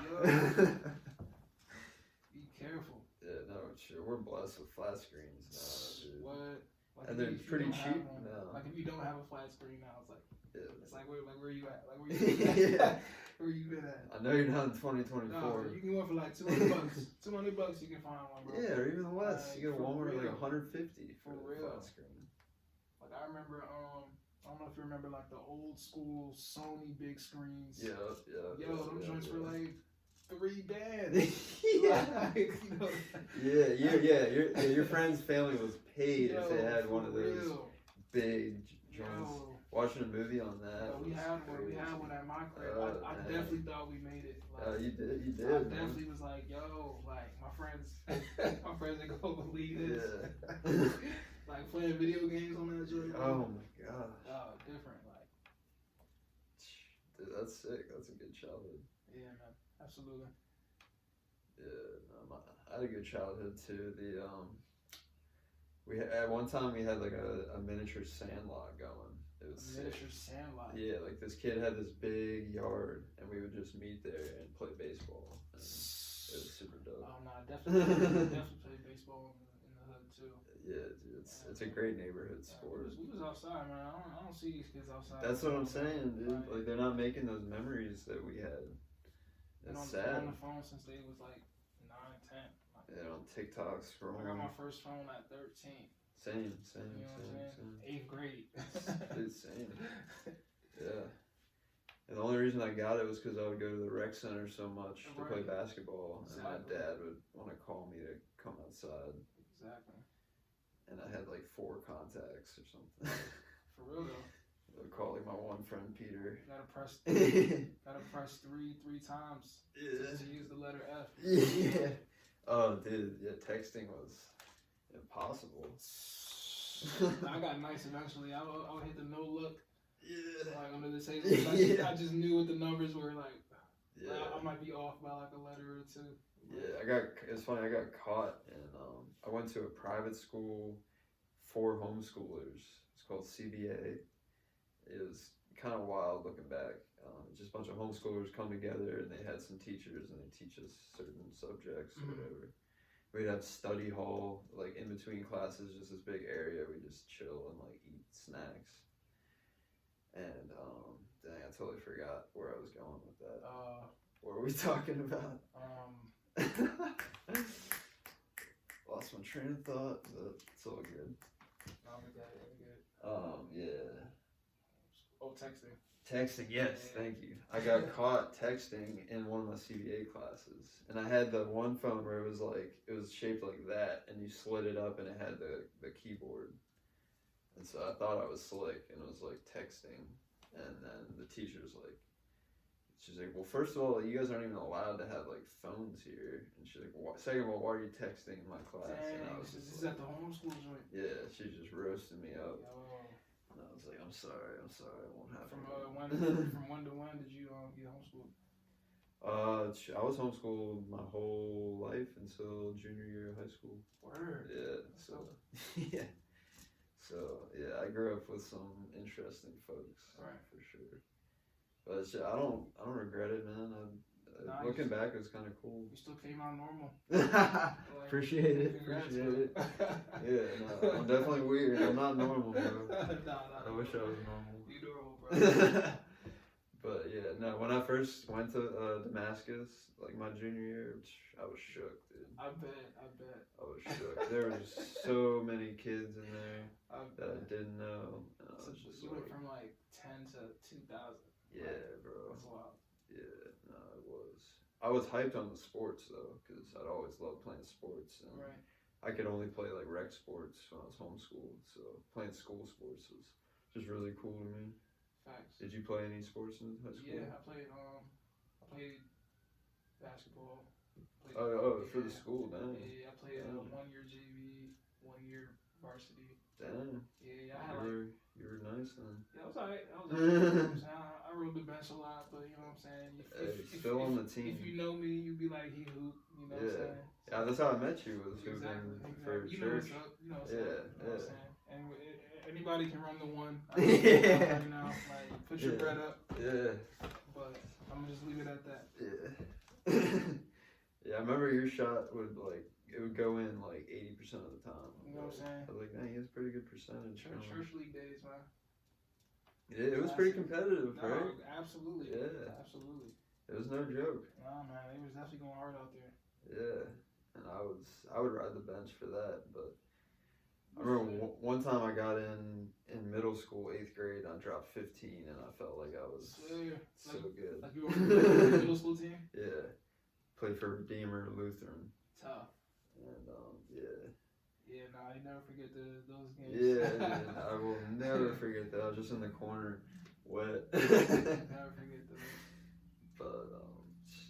Be careful. Yeah, no, sure. We're blessed with flat screens now, dude. What? Like and they're pretty cheap now. Like if you don't have a flat screen now, it's like. Yeah. It's like where you at? Like where you at? Where you been at? I know you're not in 2024. No, you can win for like $200. $200 you can find one, bro. Yeah, or even less. You get a Walmart real. like 150 for the real. flat screen. Like I remember, I don't know if you remember like the old school Sony big screens. Yeah. Yo, those joints were like $3 bands. Yeah. Like, you know, Your friend's family was paid if they had one of those big joints. Watching a movie on that. We had one. We had one at my crib. I definitely thought we made it. Like, you did. I definitely was like, yo, like my friends ain't gonna believe this. Yeah. Like playing video games on that joint. Oh my gosh. Oh, different. Like, dude, that's sick. That's a good childhood. Yeah, man. Absolutely. Yeah, no, I had a good childhood too. At one time we had like a miniature sandlot going. It was miniature sandlot. Yeah, like this kid had this big yard, and we would just meet there and play baseball. And it was super dope. Oh no, definitely play baseball in the hood too. Yeah, dude, it's a great neighborhood sport. We was outside, man. I don't see these kids outside. That's what I'm saying, dude. Like they're not making those memories that we had. It's sad. On the phone since they was like 9, 10. Yeah, on TikTok scrolling. I got my first phone at 13. Same. 8th grade. Dude, same. Yeah. And the only reason I got it was because I would go to the rec center so much to play basketball, and my dad would want to call me to come outside. Exactly. And I had like 4 contacts or something. For real though. I would call like my one friend Peter. You gotta press three times to use the letter F. Yeah. Oh, dude. Yeah, texting was impossible. I got nice eventually. I would hit the no look. Yeah. Like under the table. I just knew what the numbers were like. Yeah. I might be off by like a letter or 2. Yeah, it's funny, I got caught and I went to a private school for homeschoolers. It's called CBA. It was kind of wild looking back. Just a bunch of homeschoolers come together and they had some teachers and they teach us certain subjects or whatever. We'd have study hall, like in between classes, just this big area. We just chill and like eat snacks. And dang, I totally forgot where I was going with that. What were we talking about? Lost my train of thought, but it's all good. Yeah. Oh, texting. Texting, yes, thank you. I got caught texting in one of my CBA classes, and I had the one phone where it was shaped like that, and you slid it up, and it had the keyboard. And so I thought I was slick, and it was like texting, and then the teacher's like, she's like, well, first of all, you guys aren't even allowed to have like phones here, and she's like, second of all, why are you texting in my class? Dang, and I was this is at the homeschool joint. Yeah, she just roasted me up. Yo. And I was like, I'm sorry, it won't happen. From when to when did you get homeschooled? I was homeschooled my whole life until junior year of high school. Word. Yeah. Yeah. So yeah, I grew up with some interesting folks, right, for sure. But I don't regret it, man. Looking back, it was kind of cool. You still came out normal. Appreciate it. Yeah, no, I'm definitely weird. I'm not normal, bro. I wish I was normal. You normal, bro. But yeah, no. When I first went to Damascus, like my junior year, I was shook, dude. I bet. I was shook. There were just so many kids in there that I didn't know. And I was just you went from like 10 to 2,000. Yeah, bro. That's wild. Yeah, no, it was. I was hyped on the sports though, because I'd always loved playing sports, and I could only play like rec sports when I was homeschooled. So playing school sports was just really cool to me. Facts. Did you play any sports in high school? Yeah, I played basketball. For the school, damn. Yeah, I played 1 year JV, 1 year varsity. Damn. Yeah, you were nice then. Yeah, I was alright. I rode the bench a lot, but you know what I'm saying. Still on the team. If you know me, you'd be like, he hoop. You know what I'm saying? Yeah, that's how I met you, was hooping for you church. Know what's up. You know what I'm saying? And anybody can run the one. Yeah. You know, like put your bread up. Yeah. But I'm gonna just leave it at that. Yeah. Yeah, I remember your shot it would go in like 80% of the time. You know what I'm saying? I was like, man, he has a pretty good percentage. Church league days, man. Yeah, it was pretty competitive, right? Absolutely. Yeah. Absolutely. It was no joke. Nah, man, they was definitely going hard out there. Yeah, and I would ride the bench for that. But I remember one time I got in middle school, 8th grade, and I dropped 15, and I felt like I was so good. Like you were on the middle school team? Yeah, played for Redeemer Lutheran. Tough. And yeah. Yeah, no, I never forget those games. Yeah, I will never forget that. I was just in the corner, wet. Never forget those. But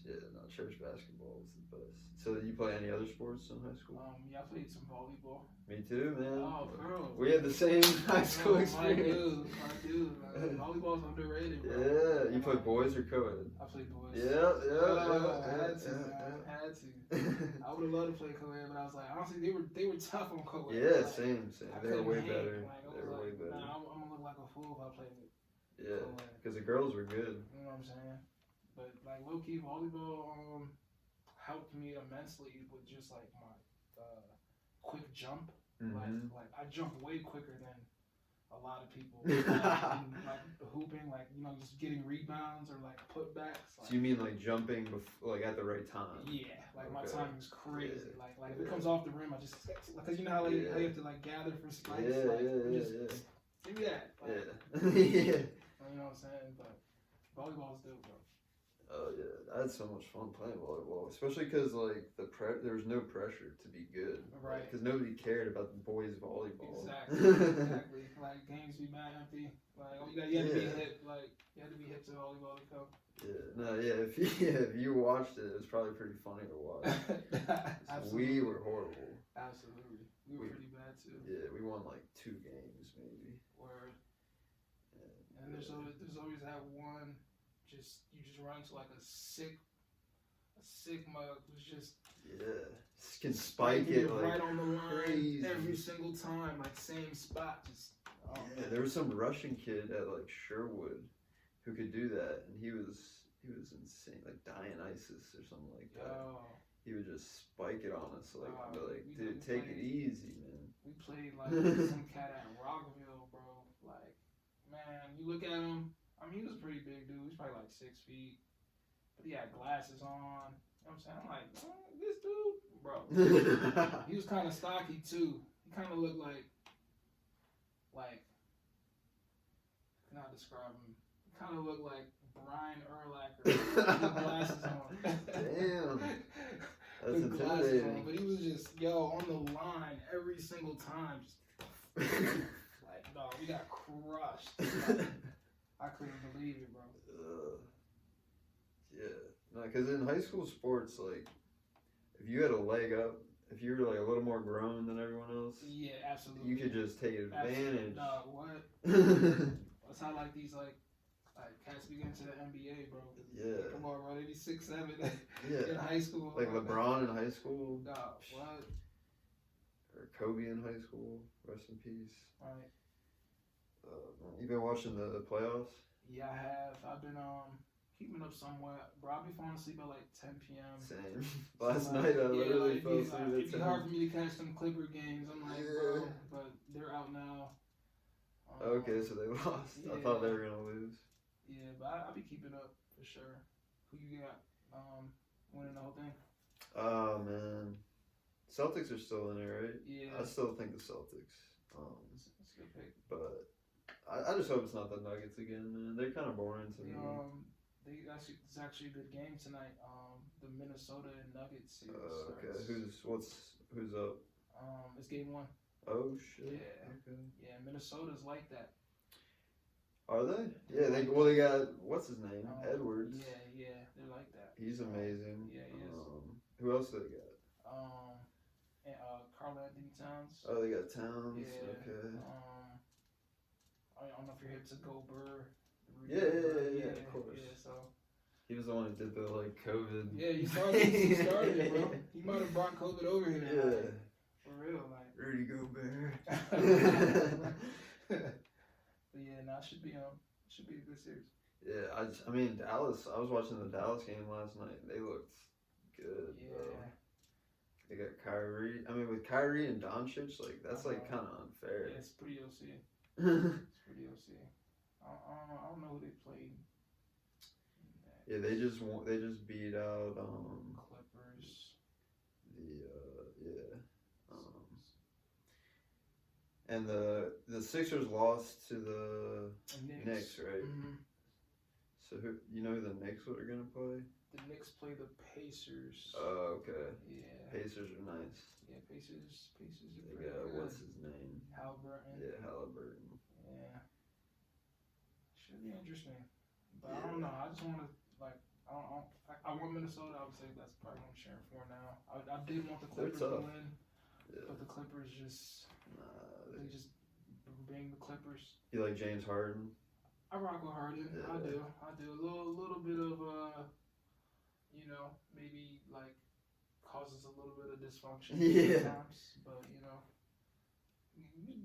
yeah, no, church basketball was the best. So you play any other sports in high school? Yeah, I played some volleyball. Me too, man. Oh, bro. We had the same high school experience. I do. Volleyball's underrated, bro. Yeah, you play boys or co-ed? I played boys. Yeah. I had to. I would have loved to play co-ed, but I was like, honestly, they were tough on co-ed. Yeah, like, same. They were way better. They were way better. Nah, I'm gonna look like a fool if I played it. Yeah, because the girls were good. You know what I'm saying? But like low key volleyball helped me immensely with just like my quick jump. Mm-hmm. Like I jump way quicker than a lot of people. like hooping, like just getting rebounds or like putbacks. Like, so you mean like jumping like at the right time? Yeah, like my timing is crazy. Yeah. Like if it comes off the rim, I just because you know how, how you have to like gather for spikes. Give me that. Like, yeah. You know what I'm saying? But volleyball is dope, bro. Oh yeah, I had so much fun playing volleyball, especially because like there was no pressure to be good, right? Because nobody cared about the boys volleyball. Exactly. Like games be mad empty. Like you had to be hit. Like you had to be hit to volleyball to go. Yeah, no, yeah. If you watched it, it was probably pretty funny to watch. We were horrible. Absolutely, we were pretty bad too. Yeah, we won like 2 games maybe. Word. And there's always that one. You just run into like a sick mug who's just can spike it like right on the line crazy. Every single time, like same spot. Just there was some Russian kid at like Sherwood who could do that, and he was insane, like Dionysus or something like that. He would just spike it on us, like dude, take it easy, man. We played like some cat at Rockville, bro. Like, man, you look at him. I mean, he was a pretty big dude. He was probably like 6 feet. But he had glasses on. You know what I'm saying? I'm like, this dude, bro. He was kind of stocky, too. He kind of looked like, I cannot describe him. He kind of looked like Brian Urlacher with glasses on. Damn. That's with glasses on. intimidating. But he was just, on the line every single time. Just like, no, we got crushed. I couldn't believe it, bro. Yeah, no, because in high school sports, like, if you had a leg up, if you were like a little more grown than everyone else, yeah, absolutely, you could just take advantage. No, what? That's how like these like cats be getting to the NBA, bro. Yeah. Come on, bro. They be 6'7" Yeah. in high school. Like LeBron in high school. No, what? Or Kobe in high school. Rest in peace. Right. You been watching the playoffs? Yeah, I have. I've been keeping up somewhat. Bro, I'll be falling asleep at like 10 p.m. Same. Last night I literally fell asleep at 10. It'd be hard for me to catch some Clipper games. I'm like, bro, but they're out now. Okay, so they lost. Yeah. I thought they were gonna lose. Yeah, but I'll be keeping up for sure. Who you got winning the whole thing? Oh man, Celtics are still in there, right? Yeah. I still think the Celtics. It's a good pick. But I just hope it's not the Nuggets again, man. They're kind of boring to me. It's actually a good game tonight. The Minnesota and Nuggets series. Okay, who's up? It's game 1. Oh shit. Yeah. Okay. Yeah, Minnesota's like that. Are they? Yeah, they got what's his name? Edwards. Yeah, they're like that. He's amazing. Yeah, he is. Who else do they got? And Karl Anthony Towns. Oh, they got Towns. Yeah. Okay. I don't know if you're hip to Gobert. Yeah, of course. Yeah, so. He was the one who did the like COVID. Yeah, he started it, bro. He might have brought COVID over here. Yeah. Like, for real, like. Rudy Gobert. But yeah, it should be a good series. Yeah, I mean Dallas. I was watching the Dallas game last night. They looked good. Yeah. Bro. They got Kyrie. I mean, with Kyrie and Doncic, like that's like kind of unfair. Yeah, it's pretty OC. It's pretty OC. I don't know who they played. Yeah, they just beat out Clippers. And the Sixers lost to the Knicks, right? Mm-hmm. So who the Knicks are gonna play? The Knicks play the Pacers. Oh, okay. Yeah. Pacers are nice. Yeah, Pacers are They pretty got good. what's his name? Halliburton. Yeah, Halliburton. Yeah. Should be interesting. But I don't know. I just want to I want Minnesota. I would say that's probably what I'm cheering for now. I did want the Clippers to win, but the Clippers just they just being the Clippers. You like James Harden? I rock with Harden. Yeah. I do. A little bit of maybe like causes a little bit of dysfunction sometimes, but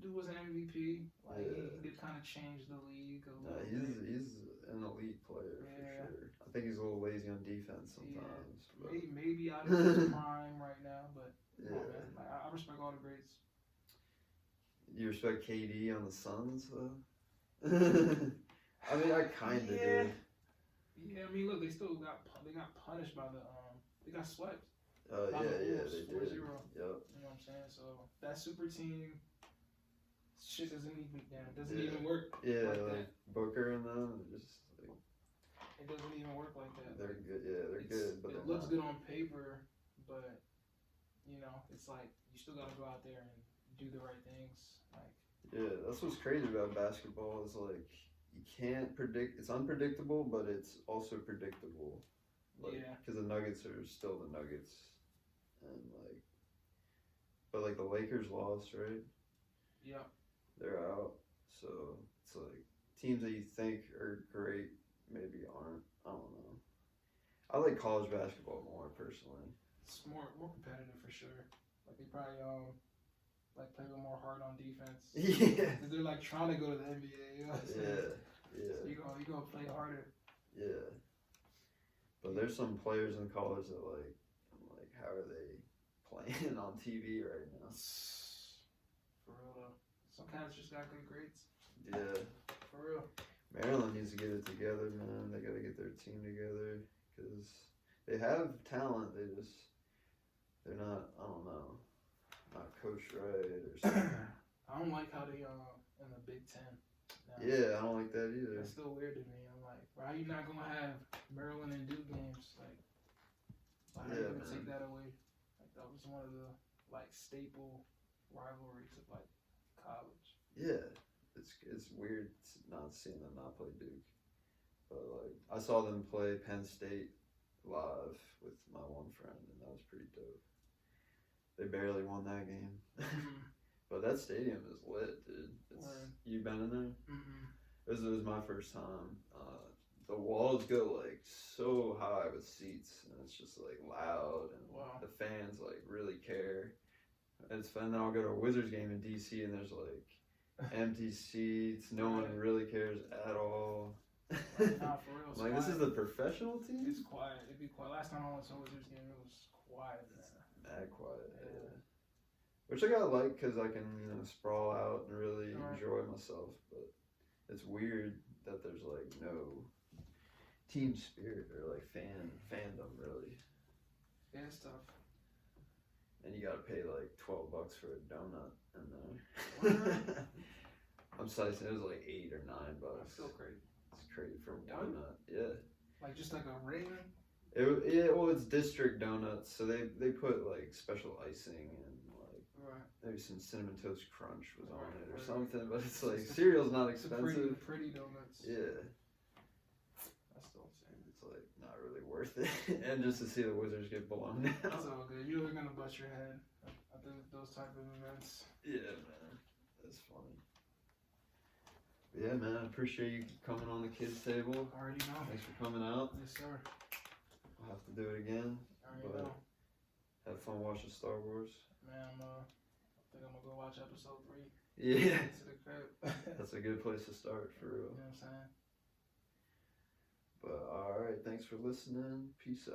dude was an MVP. Like he did kind of change the league a little bit. He's an elite player for sure. I think he's a little lazy on defense sometimes. Yeah. Maybe out of his prime right now, but man, like, I respect all the greats. You respect KD on the Suns, though? I mean, I kind of do. Yeah, I mean, look, they got punished by they got swept. They did. 4-0. Yep. You know what I'm saying? So that super team shit doesn't even work. Yeah, like Booker and them, just like it doesn't even work like that. They're good. Yeah, they're good, but it looks good on paper, but it's like you still gotta go out there and do the right things. Like that's what's crazy about basketball is like you can't predict. It's unpredictable, but it's also predictable. Like, because the Nuggets are still the Nuggets, and but the Lakers lost, right? Yeah. They're out, so it's like teams that you think are great maybe aren't. I don't know. I like college basketball more personally. It's more competitive for sure. Like they probably play a little more hard on defense. Yeah. They're like trying to go to the NBA. You know what I'm saying? Yeah. So you gonna play harder. Yeah. But there's some players in college that I'm like, how are they playing on TV right now? For real though. Some cats just got good grades. Yeah. For real. Maryland needs to get it together, man. They got to get their team together because they have talent. They're not, I don't know, not coached right or something. I don't like how they in the Big Ten. Now. Yeah, I don't like that either. That's still weird to me. I'm like, why are you not going to have Maryland and Duke games? Like, why are you going to take that away? Like, that was one of the, staple rivalries of, college. Yeah. It's weird not seeing them not play Duke. But, I saw them play Penn State live with my one friend, and that was pretty dope. They barely won that game. But that stadium is lit, dude. You been in there? Mm-hmm. It was my first time. The walls go so high with seats, and it's just loud, and the fans really care. And it's fun. Then I'll go to a Wizards game in DC, and there's empty seats. No one really cares at all. Nah, for real. I'm this is the professional team. It's quiet. It'd be quiet. Last time I went to a Wizards game, it was quiet. Mad quiet. Yeah. Which I gotta because I can sprawl out and really enjoy myself. But it's weird that there's no team spirit or fandom really. Yeah, it's tough. And you gotta pay $12 for a donut in there. I'm sorry, it was $8 or $9. That's still crazy. It's crazy for a donut. Yeah. Just a ring. Well, it's district donuts, so they put special icing and maybe some cinnamon toast crunch was on it or something. But it's cereal's not expensive. Pretty donuts. Yeah. That's still insane. It's not really worth it, and just to see the Wizards get blown out. That's all good. You're gonna bust your head at those type of events. Yeah, man, that's funny. But yeah, man, I appreciate you coming on the kids' table. Already know. Thanks for coming out. Yes, sir. We'll have to do it again. Already know. Have fun watching Star Wars. Man, I think I'm gonna go watch episode 3. Yeah. To the crib. That's a good place to start, for real. You know what I'm saying? But alright, thanks for listening. Peace out.